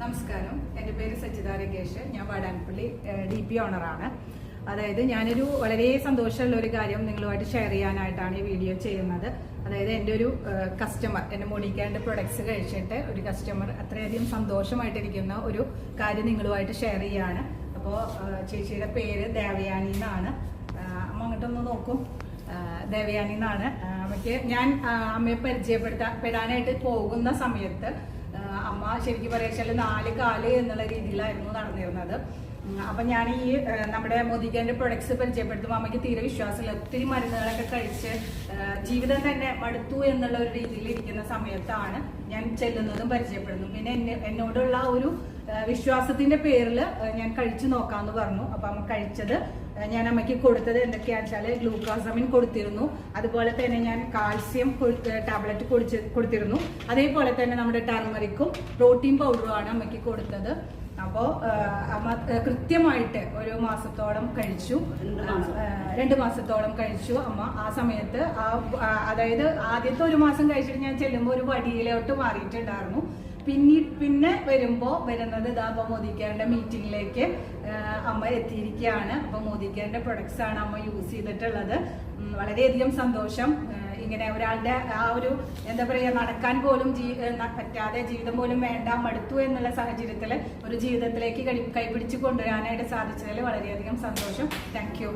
നമസ്കാരം, എൻ്റെ പേര് സജിത രകേഷ്. ഞാൻ വാടാനപ്പള്ളി DP ഓണറാണ്. അതായത് ഞാനൊരു വളരെ സന്തോഷമുള്ള ഒരു കാര്യം നിങ്ങളുമായിട്ട് ഷെയർ ചെയ്യാനായിട്ടാണ് ഈ വീഡിയോ ചെയ്യുന്നത്. അതായത് എൻ്റെ ഒരു കസ്റ്റമർ, എൻ്റെ മോണിക്കാൻ്റെ പ്രൊഡക്ട്സ് കഴിച്ചിട്ട് ഒരു കസ്റ്റമർ അത്രയധികം സന്തോഷമായിട്ടിരിക്കുന്ന ഒരു കാര്യം നിങ്ങളുമായിട്ട് ഷെയർ ചെയ്യാണ്. അപ്പോൾ ചേച്ചിയുടെ പേര് ദേവയാനി എന്നാണ്. അമ്മ അങ്ങോട്ടൊന്ന് നോക്കും. ദേവയാനി എന്നാണ്. അമ്മയ്ക്ക് ഞാൻ അമ്മയെ പരിചയപ്പെടാനായിട്ട് പോകുന്ന സമയത്ത് അമ്മ ശരിക്കും പറയുക 4 കാല് എന്നുള്ള രീതിയിലായിരുന്നു നടന്നിരുന്നത്. അപ്പം ഞാൻ ഈ നമ്മുടെ മോദിക്കാൻ്റെ പ്രൊഡക്ട്സ് പരിചയപ്പെടുത്തുമ്പോൾ അമ്മയ്ക്ക് തീരെ വിശ്വാസമില്ല. ഒത്തിരി മരുന്നുകളൊക്കെ കഴിച്ച് ജീവിതം തന്നെ മടുത്തു എന്നുള്ള ഒരു രീതിയിൽ ഇരിക്കുന്ന സമയത്താണ് ഞാൻ ചെല്ലുന്നതും പരിചയപ്പെടുന്നു. പിന്നെ എന്നോടുള്ള ഒരു വിശ്വാസത്തിന്റെ പേരിൽ ഞാൻ കഴിച്ചു നോക്കാമെന്ന് പറഞ്ഞു. അപ്പം അമ്മ കഴിച്ചത് ഞാൻ അമ്മയ്ക്ക് കൊടുത്തത് എന്തൊക്കെയാണെന്ന് വെച്ചാൽ ഗ്ലൂക്കോസമിൻ കൊടുത്തിരുന്നു. അതുപോലെ തന്നെ ഞാൻ കാൽസ്യം ടാബ്ലറ്റ് കൊടുത്തിരുന്നു. അതേപോലെ തന്നെ നമ്മുടെ ടർമറിക്കും പ്രോട്ടീൻ പൗഡറുമാണ് അമ്മയ്ക്ക് കൊടുത്തത്. അപ്പോൾ അമ്മ കൃത്യമായിട്ട് ഒരു മാസത്തോളം കഴിച്ചു, 2 മാസത്തോളം കഴിച്ചു അമ്മ. ആ സമയത്ത് അതായത് ആദ്യത്തെ 1 മാസം കഴിച്ചിട്ട് ഞാൻ ചെല്ലുമ്പോൾ ഒരു വടിയിലോട്ട് മാറിയിട്ടുണ്ടായിരുന്നു. പിന്നെ വരുന്നത് ഇതാ മോദിക്കാരുടെ മീറ്റിംഗിലേക്ക് അമ്മ എത്തിയിരിക്കുകയാണ്. അപ്പോൾ മോദിക്കാരുടെ പ്രൊഡക്ട്സ് ആണ് അമ്മ യൂസ് ചെയ്തിട്ടുള്ളത്. വളരെയധികം സന്തോഷം. ഇങ്ങനെ ഒരാളുടെ ആ ഒരു എന്താ പറയുക, നടക്കാൻ പോലും പറ്റാതെ ജീവിതം പോലും വേണ്ട മടുത്തു എന്നുള്ള സാഹചര്യത്തിൽ ഒരു ജീവിതത്തിലേക്ക് കൈപിടിച്ച് കൊണ്ടുവരാനായിട്ട് സാധിച്ചതിൽ വളരെയധികം സന്തോഷം. Thank you.